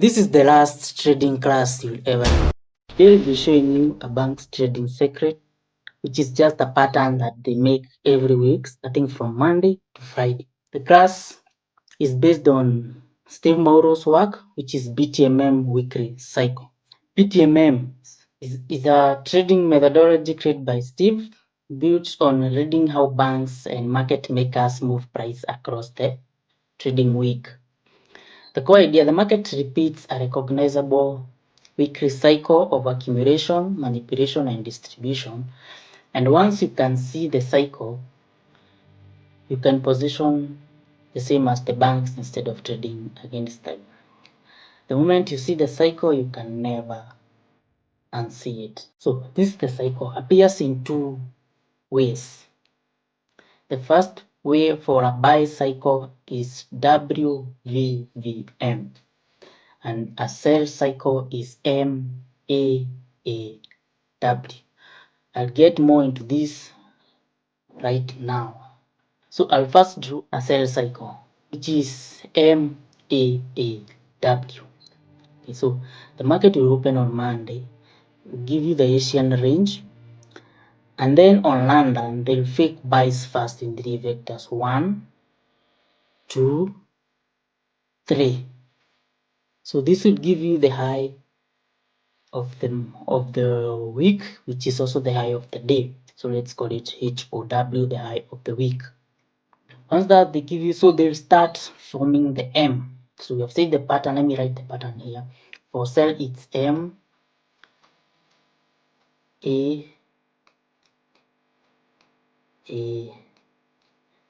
This is the last trading class you'll ever do. Today we'll be showing you a bank's trading secret, which is just a pattern that they make every week, starting from Monday to Friday. The class is based on Steve Mauro's work, which is BTMM weekly cycle. BTMM is a trading methodology created by Steve, built on reading how banks and market makers move price across the trading week. The core idea, the market repeats a recognizable weekly cycle of accumulation, manipulation, and distribution. And once you can see the cycle, you can position the same as the banks instead of trading against them. The moment you see the cycle, you can never unsee it. So this is the cycle, appears in two ways. The first way for a buy cycle is WVVM. And a sell cycle is MAAW. I'll get more into this right now. So I'll first do a sell cycle, which is MAAW. Okay, so the market will open on Monday, give you the Asian range, and then on London, they'll fake buys first in three vectors: 1, 2, 3. So this will give you the high of the week, which is also the high of the day. So let's call it HOW, the high of the week. Once that they give you, so they'll start forming the M. So we have said the pattern. Let me write the pattern here. For sell, it's M, A,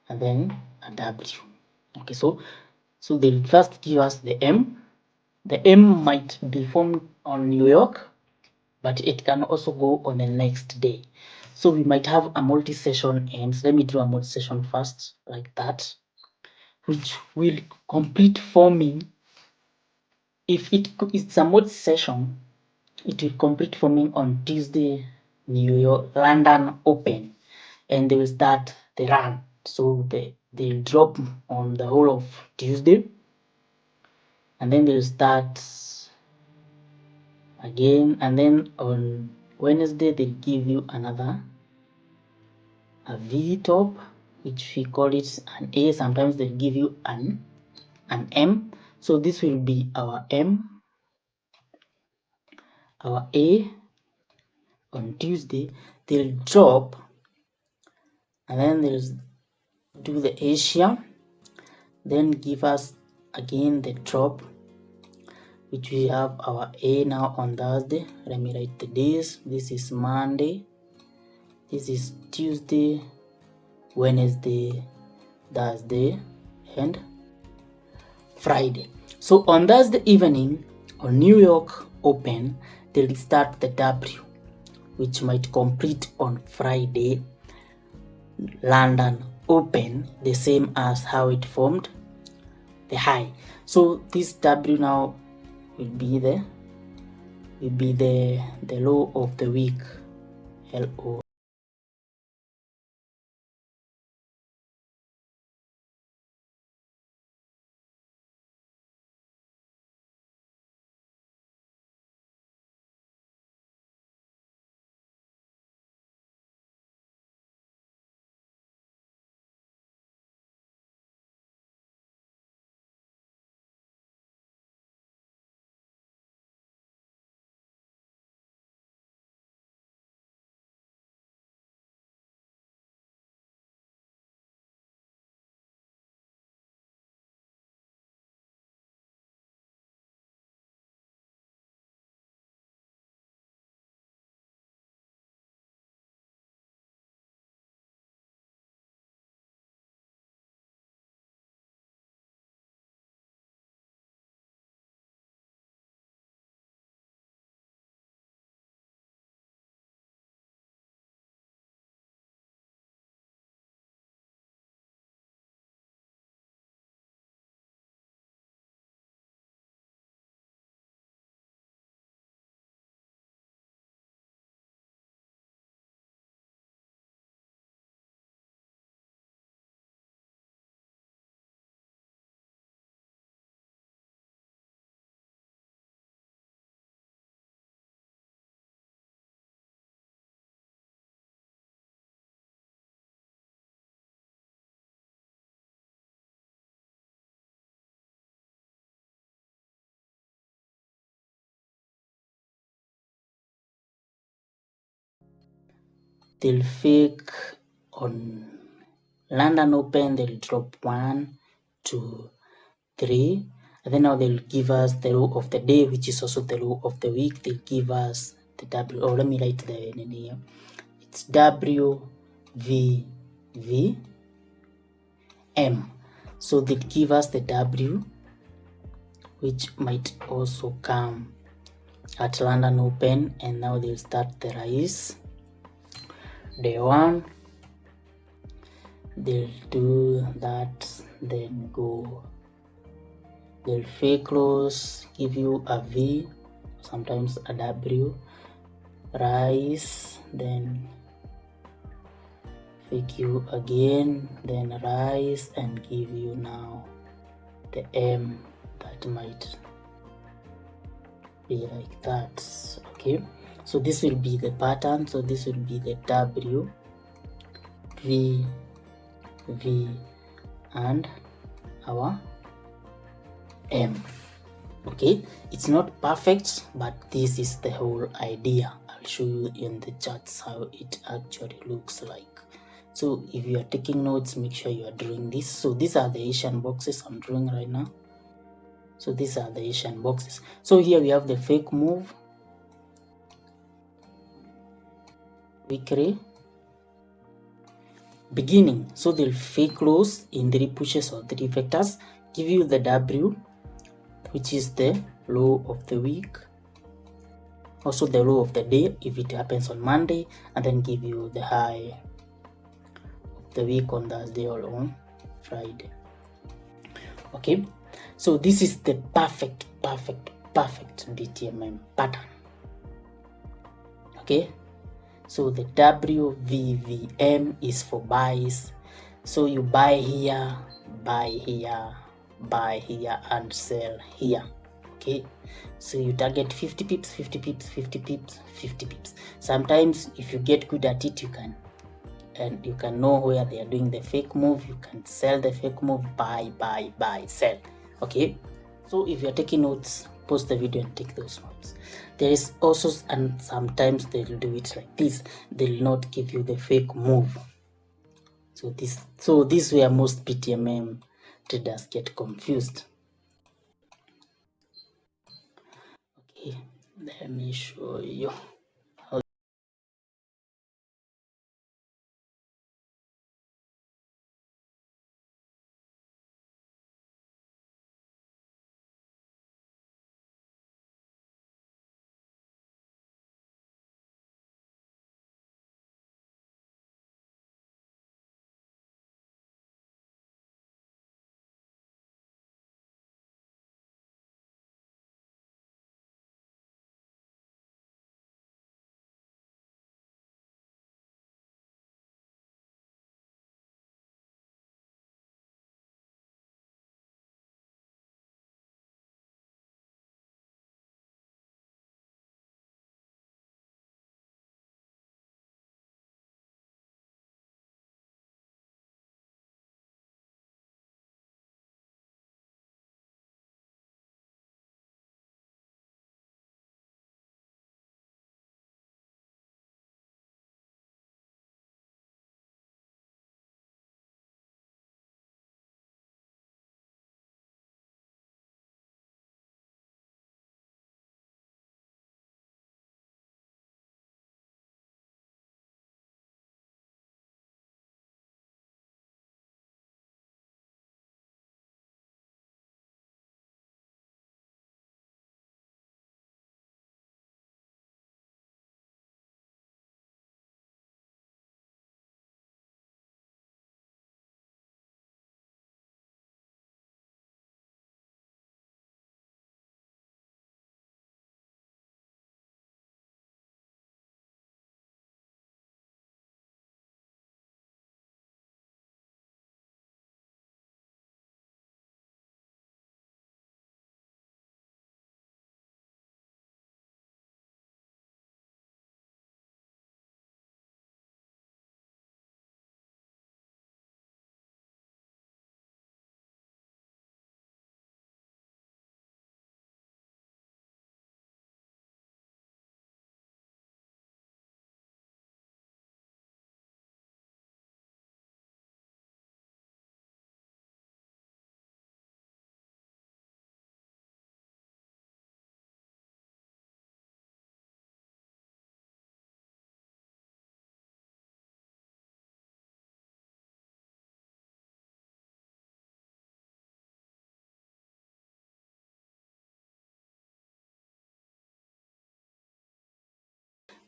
and then a W. Okay, so they'll first give us the M. The M might be formed on New York, but it can also go on the next day. So we might have a multi-session ends. Let me draw a multi-session first, like that, which will complete forming. If it's a multi-session, it will complete forming on Tuesday, New York, London open, and they will start the run. So they'll drop on the whole of Tuesday, and then they'll start again, and then on Wednesday they'll give you a V top, which we call it an A. Sometimes they'll give you an M. So this will be our M, our A. On Tuesday they'll drop, and then they'll do the Asia, then give us again the drop, which we have our A now on Thursday. Let me write the days. This is Monday, this is Tuesday, Wednesday, Thursday, and Friday. So on Thursday evening on New York open, they'll start the W, which might complete on Friday London open, the same as how it formed the high. So this W now will be the low of the week, LO. they'll fake on London Open, they'll drop 1, 2, 3, and then now they'll give us the low of the day, which is also the low of the week. They'll give us the W. Oh, let me write the name here. It's WVVM. So they give us the W, which might also come at London Open, and now they'll start the rise. Day 1, they'll do that, then go. They'll fake close, give you a V, sometimes a W, rise, then fake you again, then rise and give you now the M that might be like that. Okay, so this will be the pattern. So this will be the W, V, V, and our M. Okay, it's not perfect, but this is the whole idea. I'll show you in the charts how it actually looks like. So if you are taking notes, make sure you are drawing this. So these are the Asian boxes I'm drawing right now. So these are the Asian boxes. So here we have the fake move, weekly, beginning. So they'll fake close in 3 pushes or 3 vectors, give you the W, which is the low of the week, also the low of the day if it happens on Monday, and then give you the high of the week on Thursday or on Friday. Okay, so this is the perfect BTMM pattern. Okay, so the WVVM is for buys. So you buy here, buy here, buy here, and sell here. Okay, so you target 50 pips, 50 pips, 50 pips, 50 pips. Sometimes if you get good at it, you can know where they are doing the fake move. You can sell the fake move, buy, sell. Okay, so if you're taking notes, pause the video and take those notes. There is also, and sometimes they'll do it like this, they'll not give you the fake move. So this is where most BTMM traders get confused. Okay, let me show you.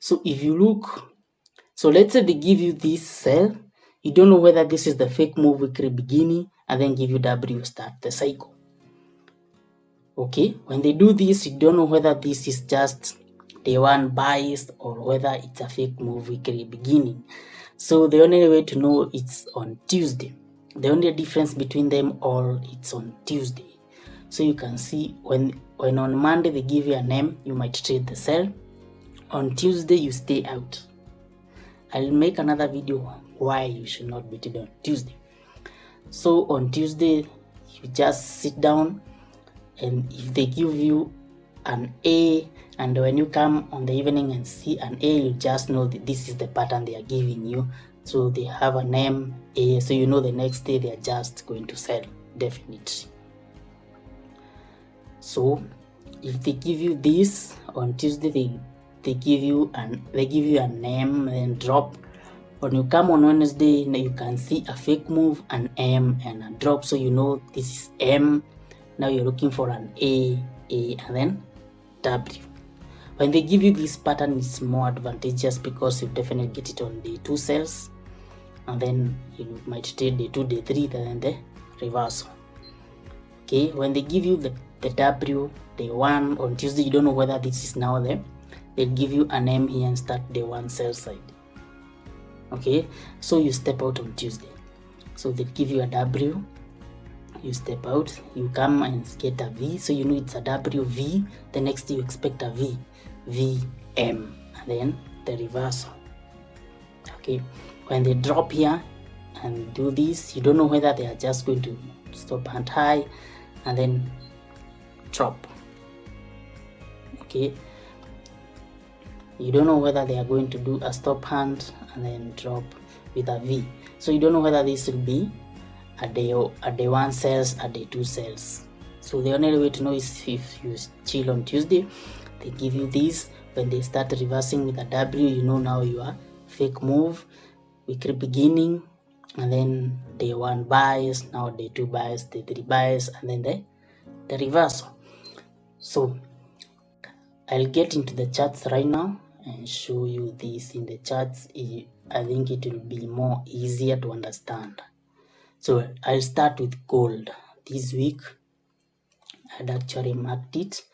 So if you look, so let's say they give you this sell, you don't know whether this is the fake move weekly beginning, and then give you W start the cycle. Okay, when they do this, you don't know whether this is just day one bias or whether it's a fake move weekly beginning. So the only way to know it's on Tuesday. The only difference between them all, it's on Tuesday. So you can see when on Monday they give you a name, you might trade the sell. On Tuesday you stay out. I'll make another video why you should not be traded on Tuesday. So on Tuesday you just sit down, and if they give you an A, and when you come on the evening and see an A, you just know that this is the pattern they are giving you. So they have a name A, so you know the next day they are just going to sell, definitely. So if they give you this on Tuesday, they give you a name and drop. When you come on Wednesday, you can see a fake move, an M, and a drop. So you know this is M. Now you're looking for an A, and then W. When they give you this pattern, it's more advantageous because you definitely get it on day 2 sales, and then you might trade day 2, day 3, then the reversal. Okay, when they give you the W day 1 on Tuesday, you don't know whether this is now there. They'll give you an M here and start day 1 sell side. Okay, so you step out on Tuesday. So they give you a W, you step out, you come and get a V, so you know it's a W, V. The next you expect a V, V, M, and then the reversal. Okay, when they drop here and do this, you don't know whether they are just going to stop hand high and then drop. Okay, you don't know whether they are going to do a stop hand and then drop with a V. So you don't know whether this will be a day 1 sales, a day 2 sales. So the only way to know is if you chill on Tuesday, they give you this. When they start reversing with a W, you know now you are fake move, weekly beginning, and then day 1 buys, now day 2 buys, day 3 buys, and then the reversal. So I'll get into the charts right now and show you this in the charts. I think it will be more easier to understand. So I'll start with gold. This week I'd actually marked it.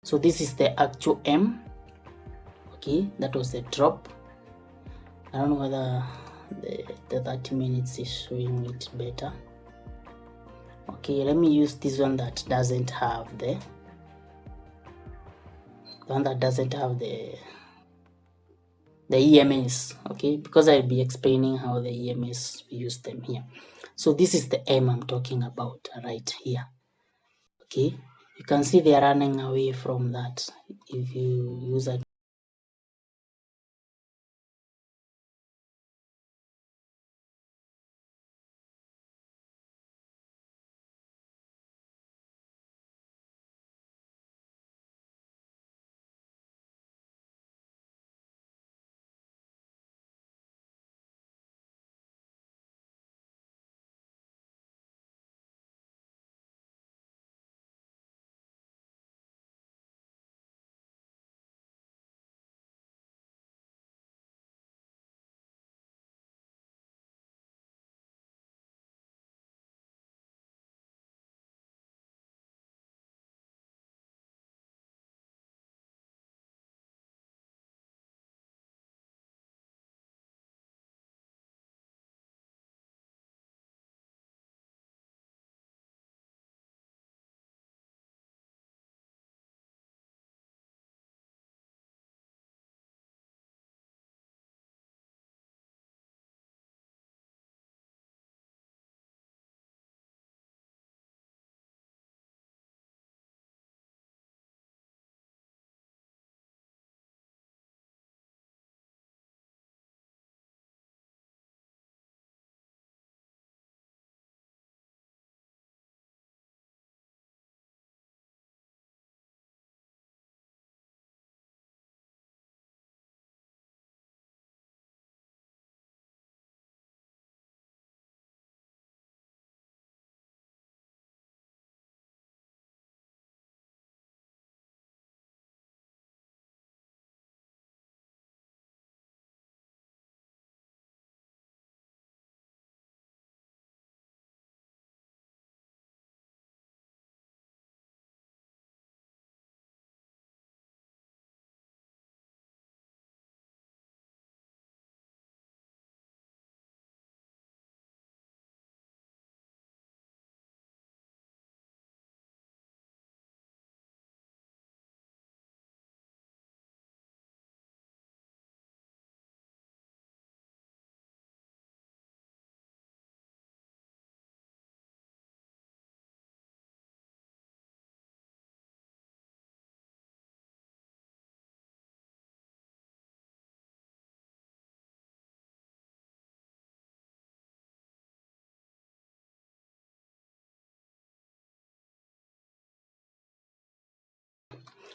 So this is the actual M. Okay, that was the drop. I don't know whether the 30 minutes is showing it better. Okay, let me use this one that doesn't have the EMS, okay, because I'll be explaining how the EMS use them here. So this is the M I'm talking about right here. Okay, you can see they are running away from that. If you use a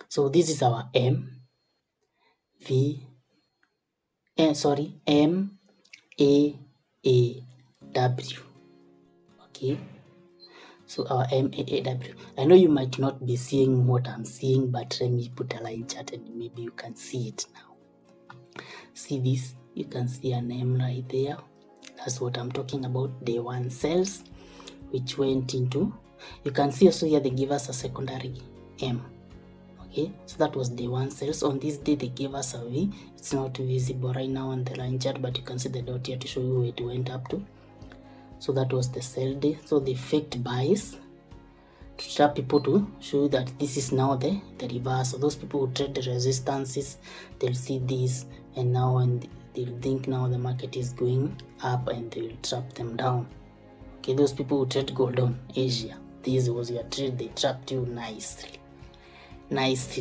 so this is our M A W. Okay, so our MAAW. I know you might not be seeing what I'm seeing, but let me put a line chart and maybe you can see it now. See this? You can see a name right there. That's what I'm talking about, day one sales, which went into, you can see also here they give us a secondary M. Okay, so that was day one sales. On this day they gave us a V. It's not visible right now on the line chart, but you can see the dot here to show you where it went up to. So that was the sell day. So they faked buys to trap people to show you that this is now the reverse. So those people who trade the resistances, they'll see this, and now and they'll think now the market is going up and they'll trap them down. Okay, those people who trade gold on Asia, this was your trade, they trapped you nicely. Do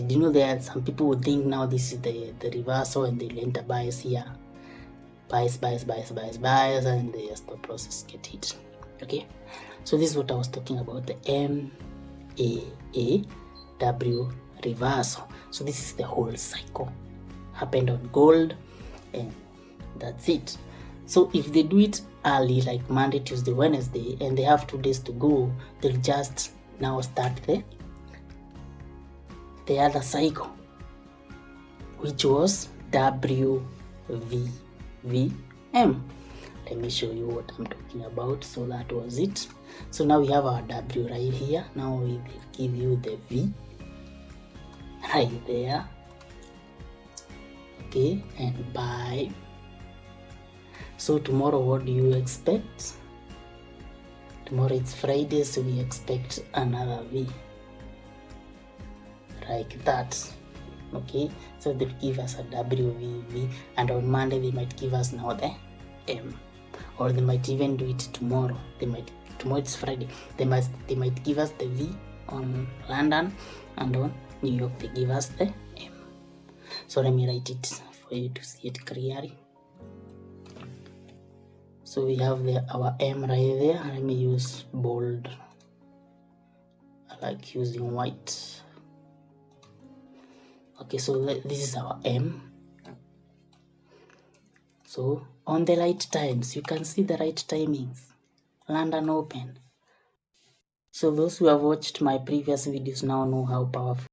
you know there are some people who think now this is the reversal and they'll enter buys here, buys, and the stop losses get hit. Okay, so this is what I was talking about, the MAAW reversal. So this is the whole cycle, happened on gold, and that's it. So if they do it early, like Monday, Tuesday, Wednesday, and they have 2 days to go, they'll just now start the other cycle, which was WVVM. Let me show you what I'm talking about. So that was it. So now we have our W right here. Now we give you the V right there. Okay, and buy. So tomorrow, what do you expect? Tomorrow it's Friday, so we expect another V like that. Okay, so they give us a WVV, and on Monday they might give us now the M, or they might even do it tomorrow. Tomorrow it's Friday. They might give us the V on London, and on New York they give us the M. So let me write it for you to see it clearly. So we have our M right there. Let me use bold. I like using white. Okay, so this is our M. So on the right times, you can see the right timings. London Open. So those who have watched my previous videos now know how powerful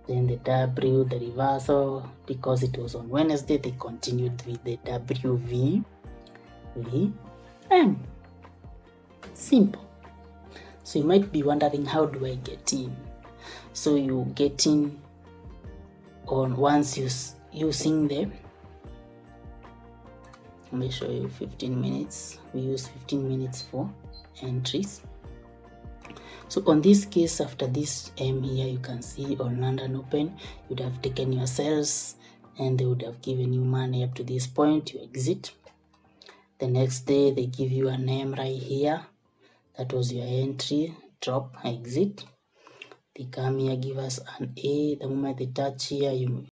then the W, the reversal, because it was on Wednesday, they continued with the WV, M. Simple. So you might be wondering, how do I get in? So you get in on once using the, let me show you 15 minutes. We use 15 minutes for entries. So on this case, after this M here, you can see on London Open, you'd have taken your sales and they would have given you money up to this point. You exit. The next day, they give you an M right here. That was your entry, drop, exit. They come here, give us an A. The moment they touch here, you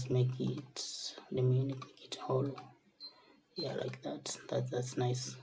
just make it, let me make it hollow. Yeah, like that. That's nice.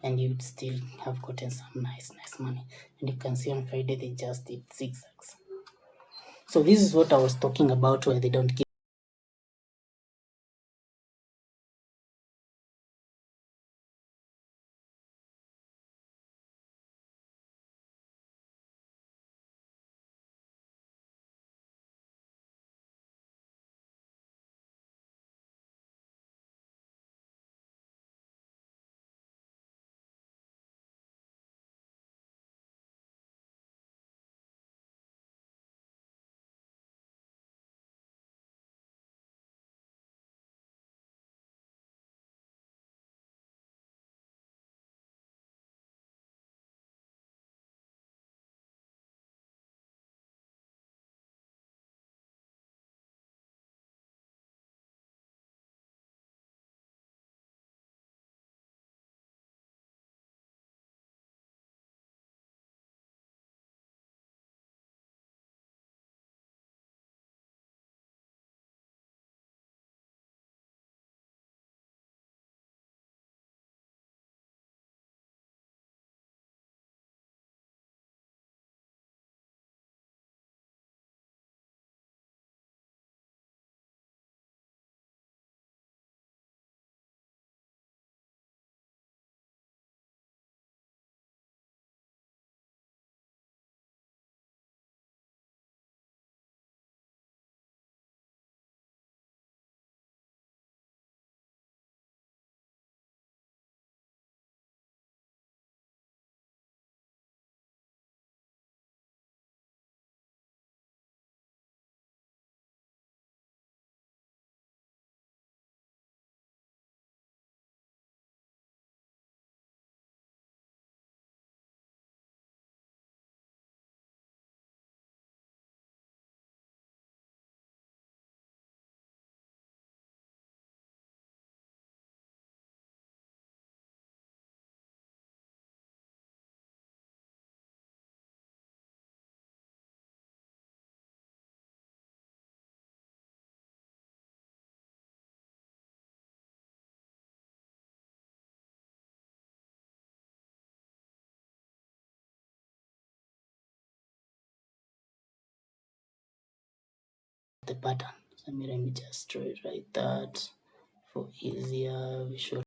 And you'd still have gotten some nice money. And you can see on Friday they just did zigzags. So this is what I was talking about, where they don't give the pattern. So let me just write that for easier visual.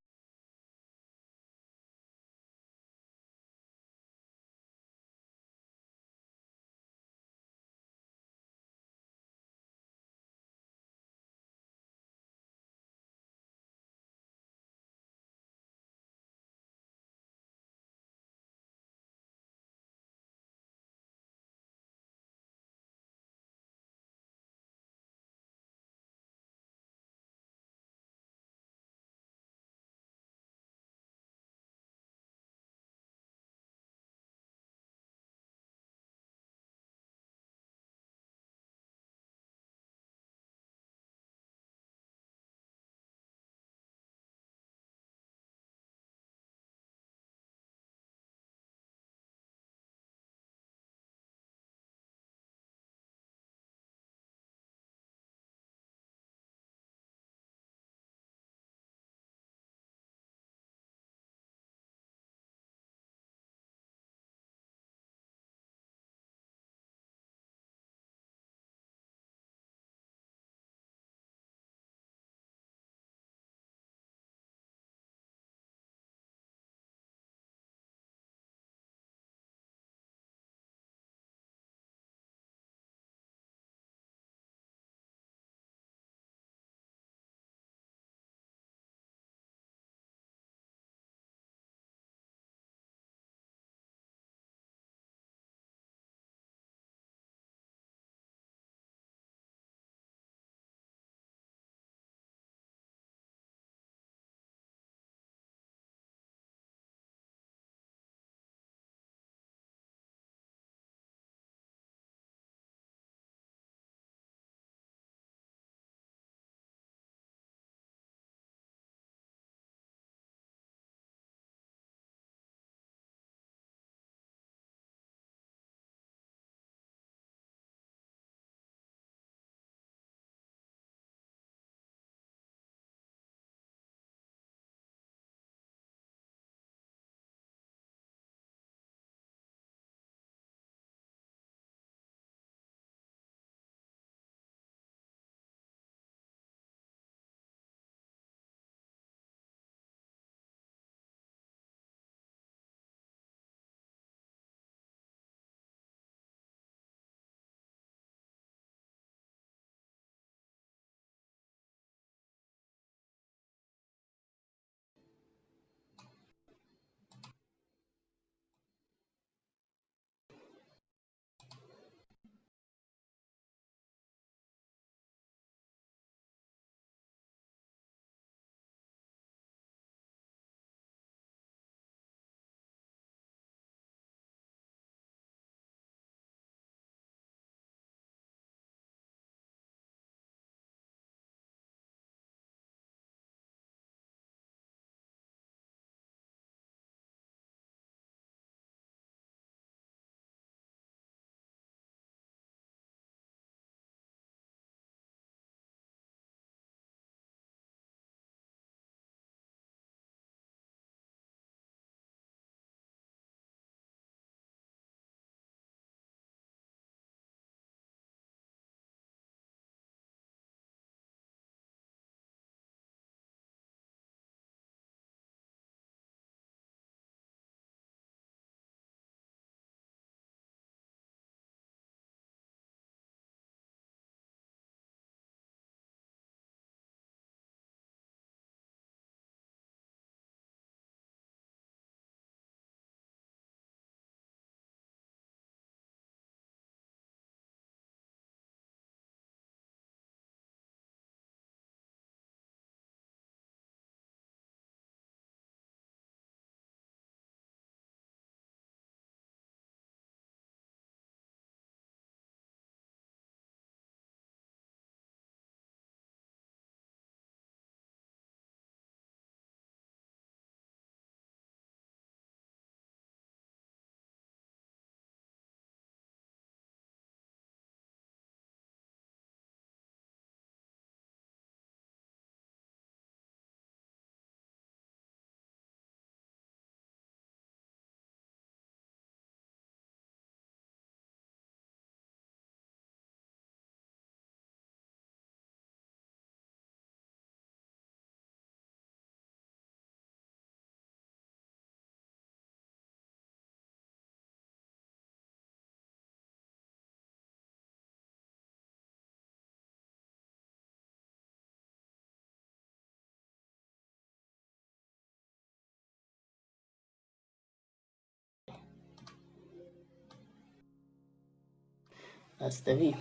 That's the V.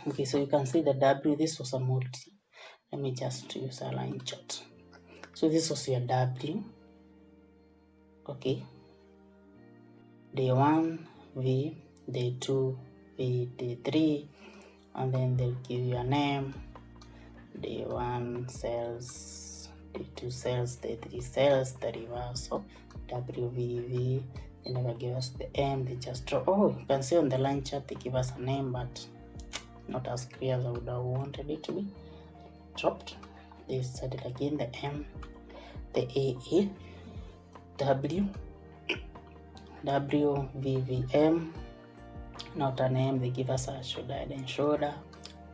Okay, so you can see the W. This was a multi. Let me just use a line chart. So this was your W. Okay. Day 1 V, day 2 V, day 3, and then they'll give you a name. Day 1 cells, day 2 cells, day 3 cells, the reverse. So WVV, they never give us the M, they just draw. Oh, you can see on the line chart they give us a name, but not as clear as I would have wanted it to be. Dropped. They started again the M, the AA, W, WVVM, not a name, they give us a shoulder, head and shoulder.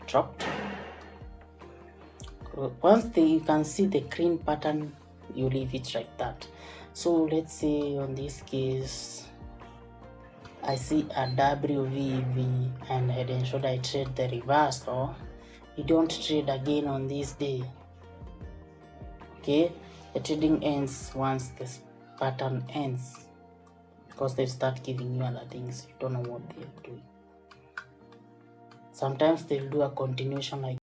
Dropped. Once you can see the green pattern, you leave it like that. So let's say on this case I see a WVV and head and shoulder, I trade the reverse, or you don't trade again on this day. Okay, the trading ends once this pattern ends, because they start giving you other things, you don't know what they're doing. Sometimes they'll do a continuation like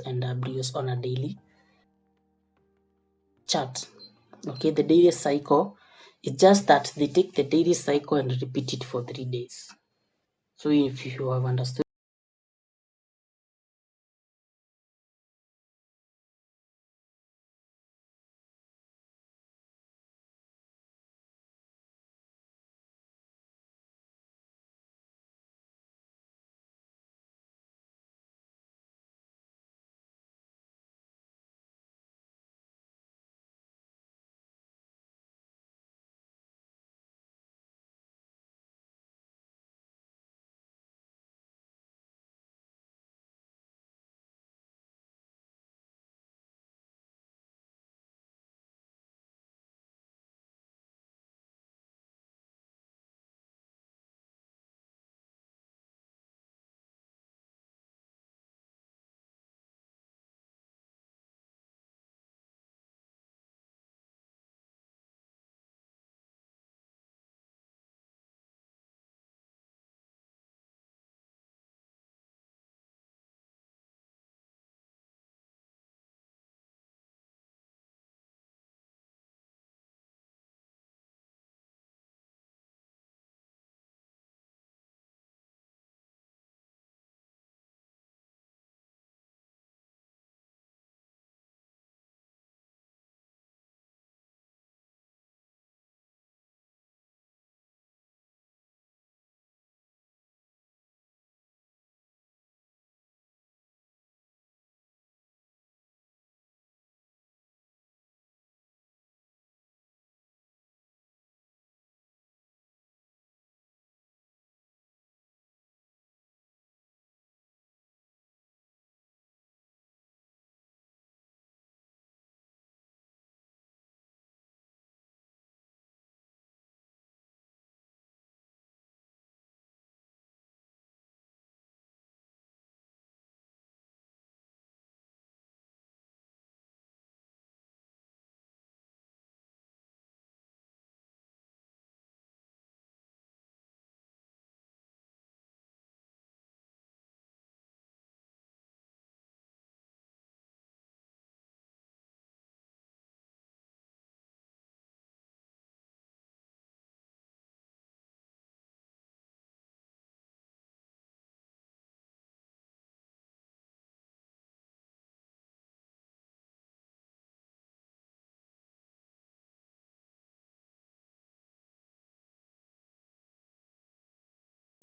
and W's on a daily chart. Okay, the daily cycle, it's just that they take the daily cycle and repeat it for 3 days. So if you have understood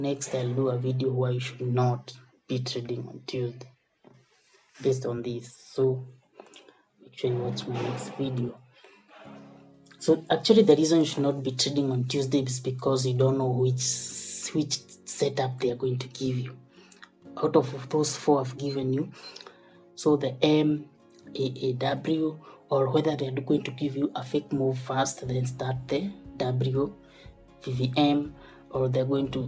Next, I'll do a video why you should not be trading on Tuesday based on this. So make sure you watch my next video. So actually the reason you should not be trading on Tuesday is because you don't know which setup they are going to give you. Out of those 4 I've given you, so the MAAW, or whether they are going to give you a fake move first then start the W VVM, or they're going to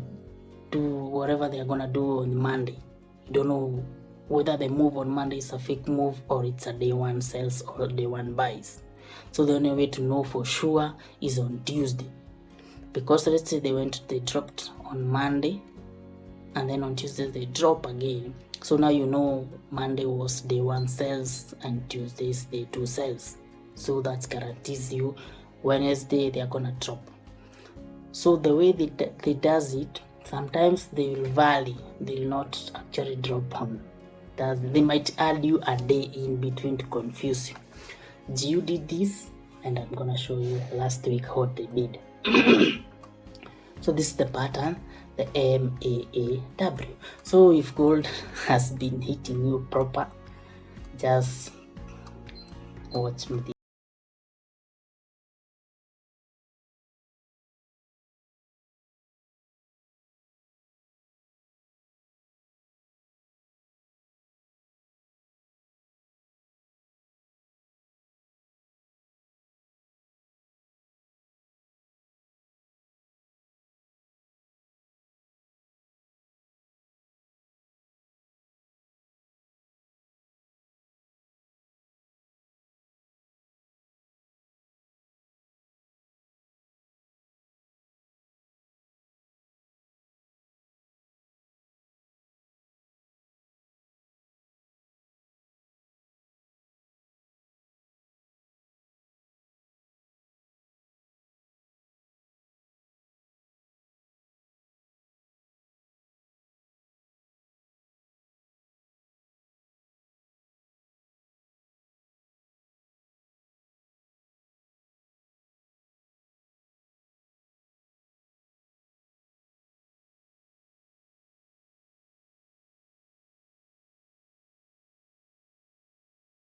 do whatever they're gonna do on Monday. You don't know whether the move on Monday is a fake move or it's a day one sales or day one buys. So the only way to know for sure is on Tuesday, because let's say they dropped on Monday and then on Tuesday they drop again. So now you know Monday was day one sales and Tuesday is day two sales. So that guarantees you Wednesday they are gonna drop. So the way they does it, sometimes they will valley, they will not actually drop on. They might add you a day in between to confuse you. GU did this, and I'm gonna show you last week what they did. So this is the pattern, the MAAW. So if gold has been hitting you proper, just watch me.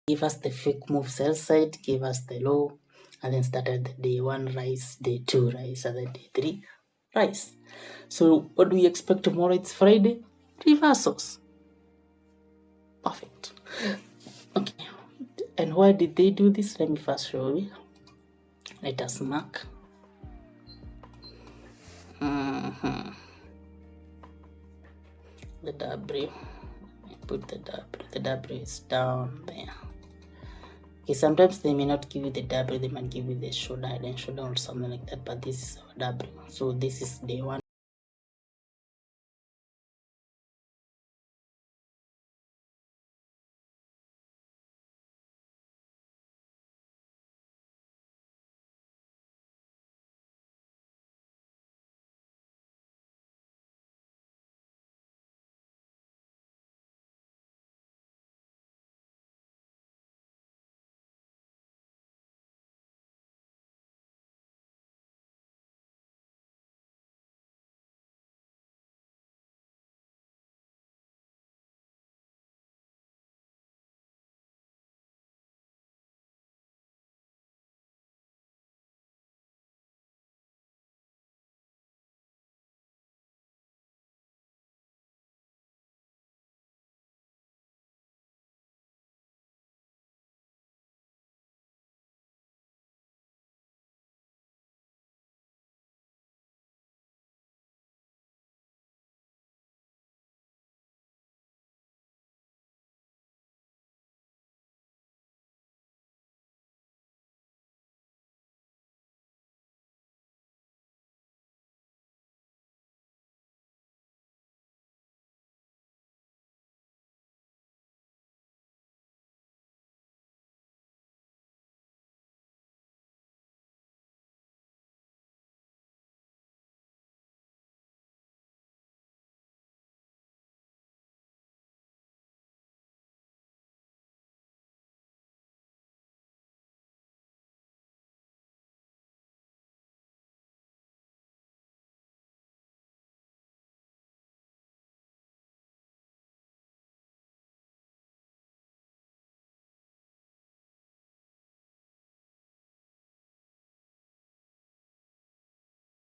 Give us the fake move sell side, give us the low, and then started the day one rise, day two rise, and then day three rise. So what do we expect tomorrow? It's Friday. Reversals. Perfect. Okay. And why did they do this? Let me first show you. Let us mark. The W. Put the W. The W is down there. Okay, sometimes they may not give you the W, they might give you the shoulder, head and shoulder or something like that, but this is our W. So this is day one.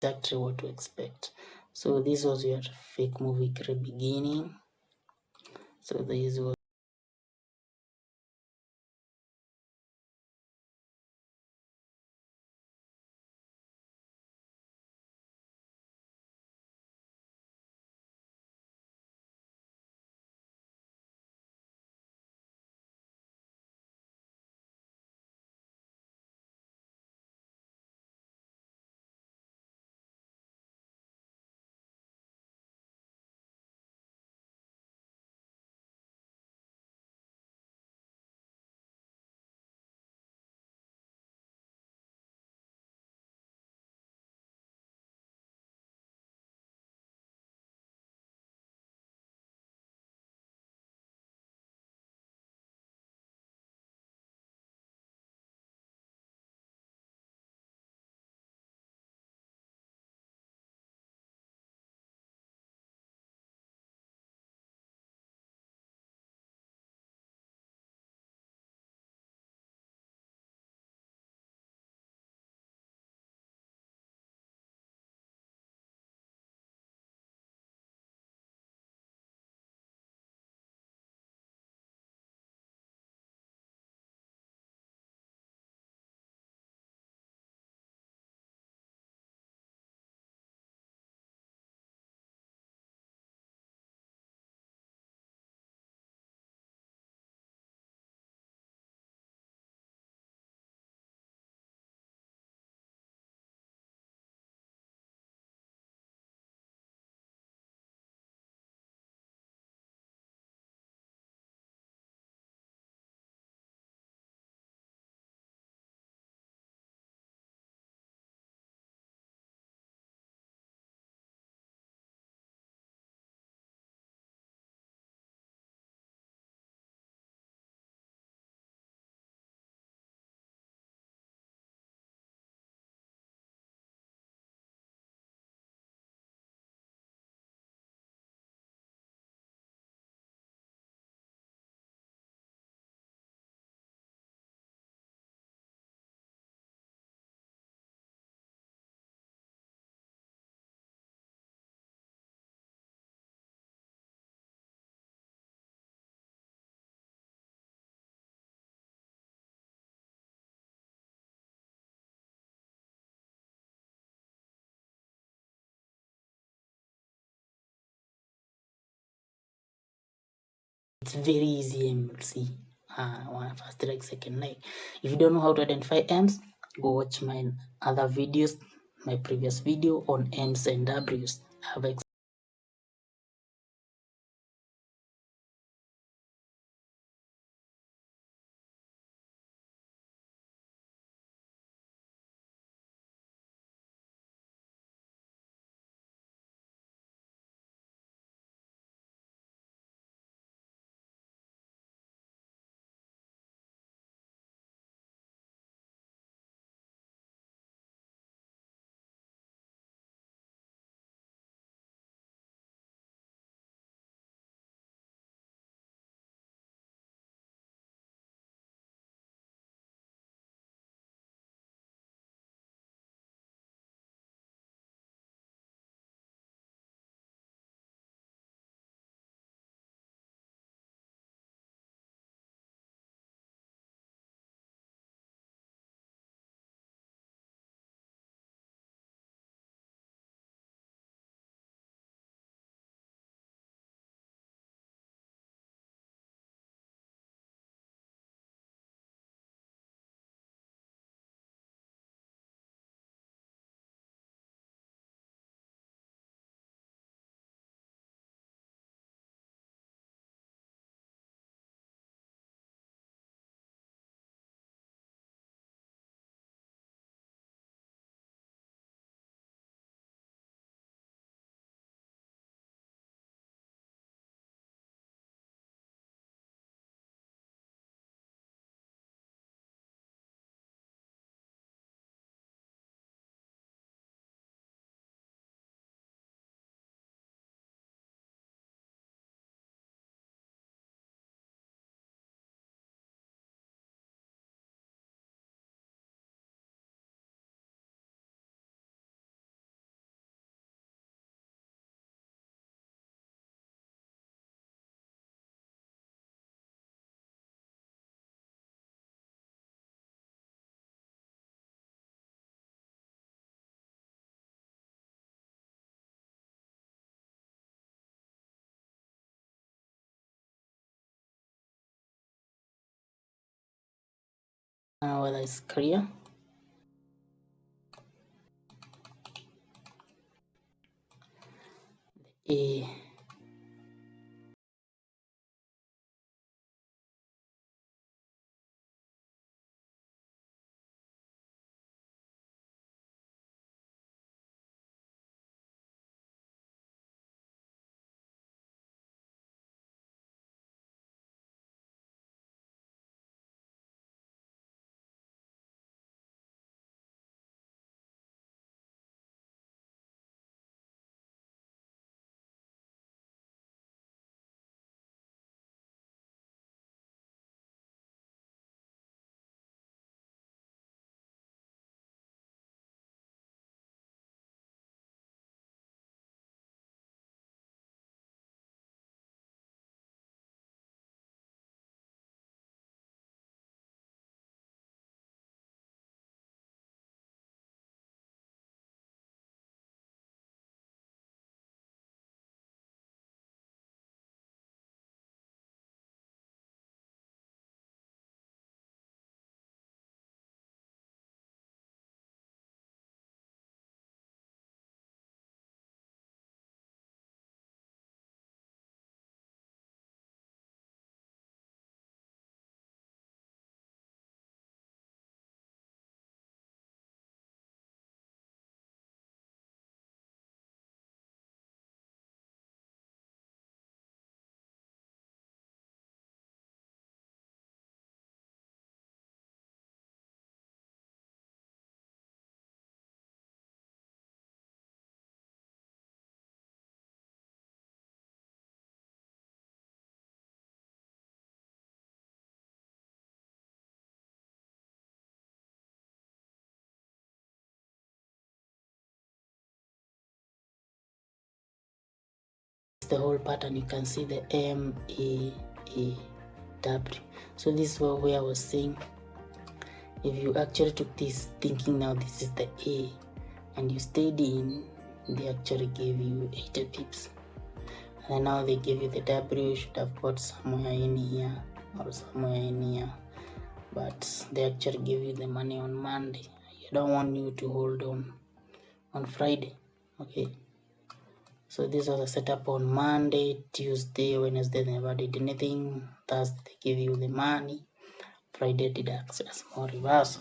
exactly what to expect. So this was your fake movie career beginning. So this was it's very easy and you'll see one first like second like. If you don't know how to identify M's, go watch my other videos, my previous video on M's and W's. I have whether it's clear. A the whole pattern. You can see the M-A-A-W. So this is where I was saying, if you actually took this thinking now this is the A and you stayed in, they actually gave you 80 pips. And now they give you the W, you should have got somewhere in here or somewhere in here. But they actually give you the money on Monday. You don't want you to hold on Friday. Okay. So this was a setup on Monday, Tuesday, Wednesday, they never did anything. Thursday they give you the money. Friday did access more reverse.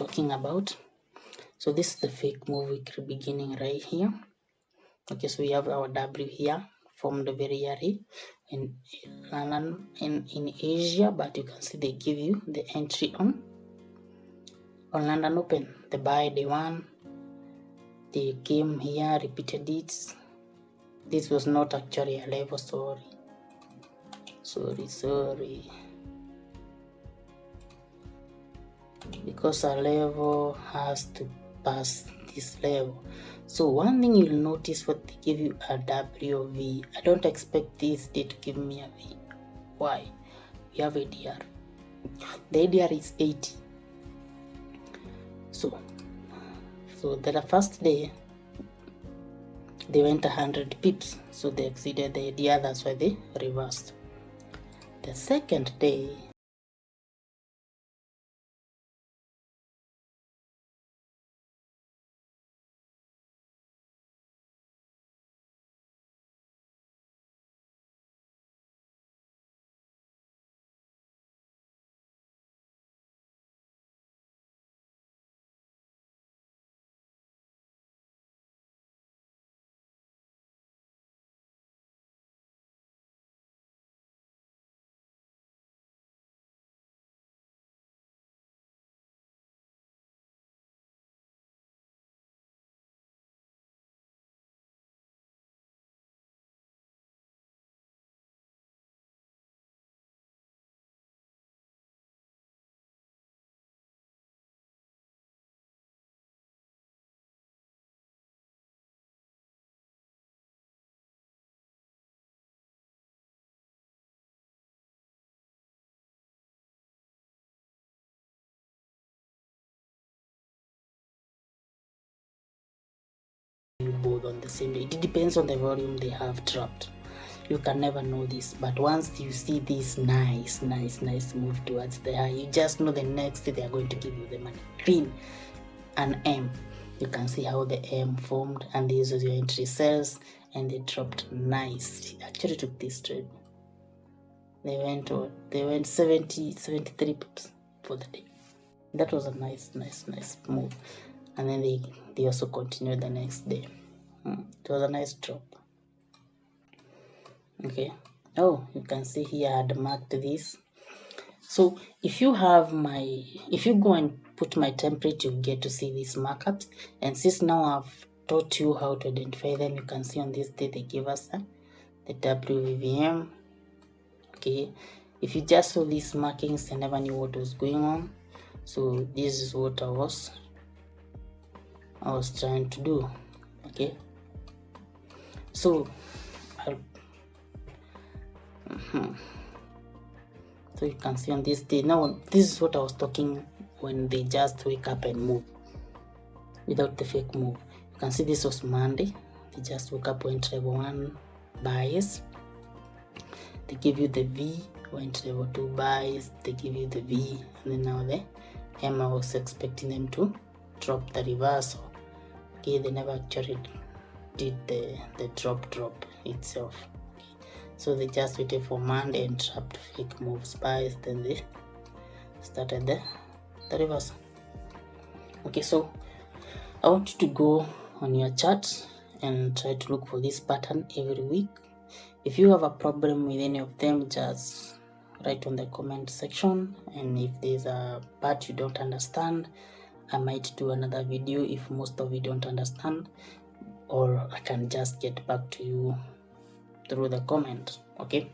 talking about. So this is the fake move week beginning right here. Okay, so we have our W here formed very early in London in Asia, but you can see they give you the entry on London Open. The buy day one, they came here, repeated it. This was not actually a level, sorry. Because a level has to pass this level. So one thing you'll notice, what they give you a W or V. I don't expect this day to give me a V. Why? We have ADR. The ADR is 80. So the first day they went 100 pips, so they exceeded the ADR, that's why they reversed. The second day both on the same day. It depends on the volume they have trapped. You can never know this, but once you see this nice move towards the high, you just know the next day they are going to give you the money. Green and M, you can see how the M formed, and this is your entry cells, and they dropped nice. Actually took this trade, they went 73 pips for the day. That was a nice move, and then they also continued the next day. It was a nice drop. Okay, oh, you can see here I had marked this. So if you go and put my template, you get to see these markups, and since now I've taught you how to identify them, you can see on this day they give us the WVVM. Okay, if you just saw these markings and never knew what was going on, so this is what I was trying to do. Okay, so so you can see on this day, now this is what I was talking when they just wake up and move without the fake move. You can see this was Monday, they just woke up, went level 1 buys, they give you the V, went level 2 buys, they give you the V, and then now the M, I was expecting them to drop the reversal. Okay, they never actually did the drop itself. Okay. So they just waited for Monday and trapped fake moves buys, then they started the reversal. Okay, so I want you to go on your chart and try to look for this pattern every week. If you have a problem with any of them, just write on the comment section, and if there's a part you don't understand, I might do another video if most of you don't understand, or I can just get back to you through the comment. Okay,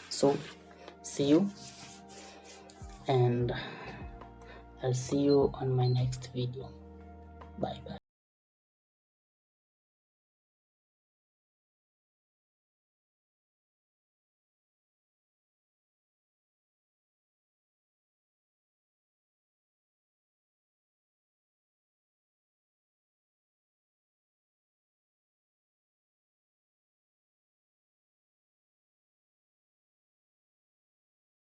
so see you, and I'll see you on my next video. Bye.